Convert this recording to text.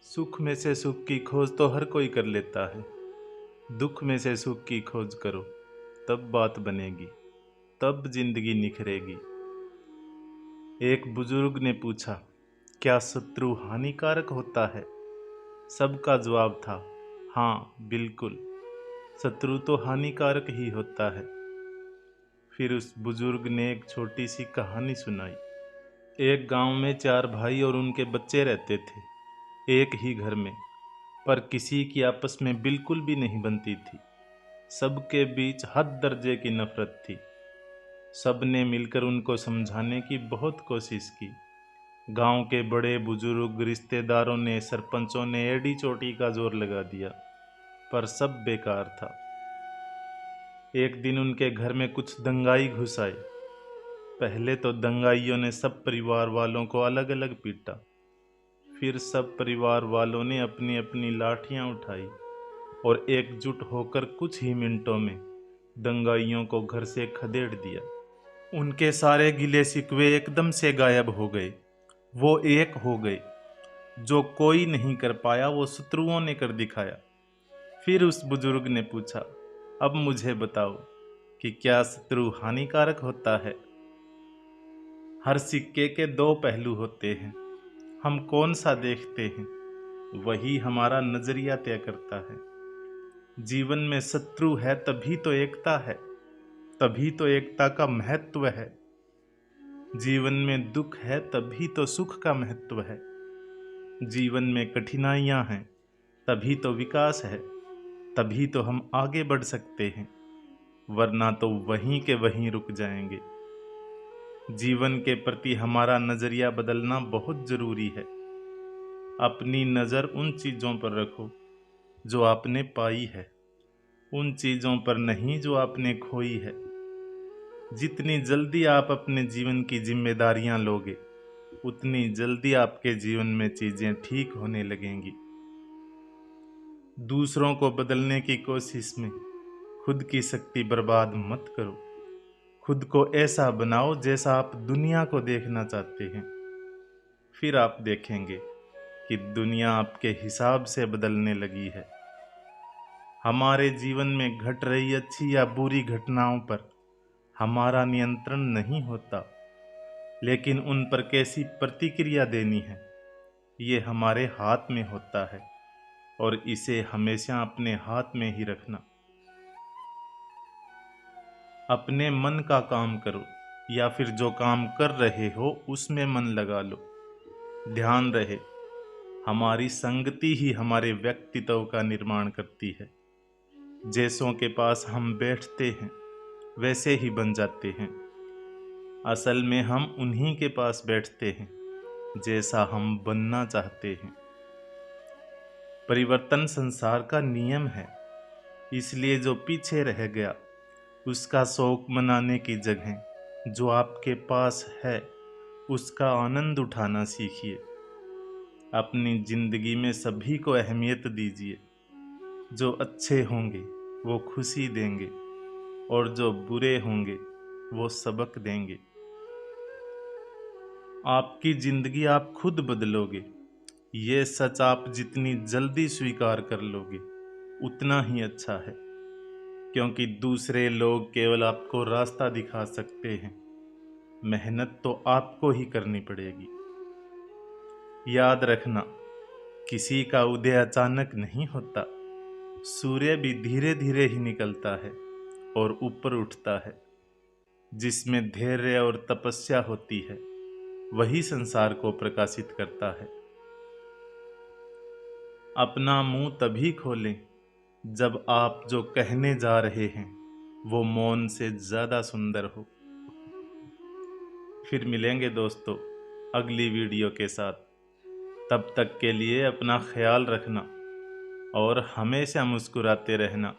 सुख में से सुख की खोज तो हर कोई कर लेता है। दुख में से सुख की खोज करो, तब बात बनेगी, तब जिंदगी निखरेगी। एक बुजुर्ग ने पूछा, क्या शत्रु हानिकारक होता है? सबका जवाब था, हाँ बिल्कुल, शत्रु तो हानिकारक ही होता है। फिर उस बुजुर्ग ने एक छोटी सी कहानी सुनाई। एक गांव में 4 भाई और उनके बच्चे रहते थे, एक ही घर में। पर किसी की आपस में बिल्कुल भी नहीं बनती थी। सबके बीच हद दर्जे की नफरत थी। सब ने मिलकर उनको समझाने की बहुत कोशिश की। गांव के बड़े बुजुर्ग, रिश्तेदारों ने, सरपंचों ने एड़ी चोटी का जोर लगा दिया, पर सब बेकार था। एक दिन उनके घर में कुछ दंगाई घुस आए। पहले तो दंगाइयों ने सब परिवार वालों को अलग अलग पीटा। फिर सब परिवार वालों ने अपनी अपनी लाठियां उठाई और एकजुट होकर कुछ ही मिनटों में दंगाइयों को घर से खदेड़ दिया। उनके सारे गिले शिकवे एकदम से गायब हो गए। वो एक हो गए। जो कोई नहीं कर पाया वो शत्रुओं ने कर दिखाया। फिर उस बुजुर्ग ने पूछा, अब मुझे बताओ कि क्या शत्रु हानिकारक होता है? हर सिक्के के 2 पहलू होते हैं। हम कौन सा देखते हैं, वही हमारा नजरिया तय करता है। जीवन में शत्रु है तभी तो एकता है, तभी तो एकता का महत्व है। जीवन में दुख है तभी तो सुख का महत्व है। जीवन में कठिनाइयां हैं तभी तो विकास है, तभी तो हम आगे बढ़ सकते हैं, वरना तो वहीं के वहीं रुक जाएंगे। जीवन के प्रति हमारा नजरिया बदलना बहुत जरूरी है। अपनी नजर उन चीजों पर रखो जो आपने पाई है, उन चीजों पर नहीं जो आपने खोई है। जितनी जल्दी आप अपने जीवन की जिम्मेदारियां लोगे, उतनी जल्दी आपके जीवन में चीजें ठीक होने लगेंगी। दूसरों को बदलने की कोशिश में खुद की शक्ति बर्बाद मत करो। खुद को ऐसा बनाओ जैसा आप दुनिया को देखना चाहते हैं। फिर आप देखेंगे कि दुनिया आपके हिसाब से बदलने लगी है। हमारे जीवन में घट रही अच्छी या बुरी घटनाओं पर हमारा नियंत्रण नहीं होता, लेकिन उन पर कैसी प्रतिक्रिया देनी है, ये हमारे हाथ में होता है, और इसे हमेशा अपने हाथ में ही रखना। अपने मन का काम करो, या फिर जो काम कर रहे हो उसमें मन लगा लो। ध्यान रहे, हमारी संगति ही हमारे व्यक्तित्व का निर्माण करती है। जैसों के पास हम बैठते हैं वैसे ही बन जाते हैं। असल में हम उन्हीं के पास बैठते हैं जैसा हम बनना चाहते हैं। परिवर्तन संसार का नियम है, इसलिए जो पीछे रह गया उसका शौक मनाने की जगह जो आपके पास है उसका आनंद उठाना सीखिए। अपनी जिंदगी में सभी को अहमियत दीजिए। जो अच्छे होंगे वो खुशी देंगे, और जो बुरे होंगे वो सबक देंगे। आपकी जिंदगी आप खुद बदलोगे, ये सच आप जितनी जल्दी स्वीकार कर लोगे उतना ही अच्छा है, क्योंकि दूसरे लोग केवल आपको रास्ता दिखा सकते हैं। मेहनत तो आपको ही करनी पड़ेगी। याद रखना, किसी का उदय अचानक नहीं होता। सूर्य भी धीरे धीरे ही निकलता है और ऊपर उठता है। जिसमें धैर्य और तपस्या होती है वही संसार को प्रकाशित करता है। अपना मुंह तभी खोलें जब आप जो कहने जा रहे हैं वो मौन से ज्यादा सुंदर हो। फिर मिलेंगे दोस्तों अगली वीडियो के साथ। तब तक के लिए अपना ख्याल रखना और हमेशा मुस्कुराते रहना।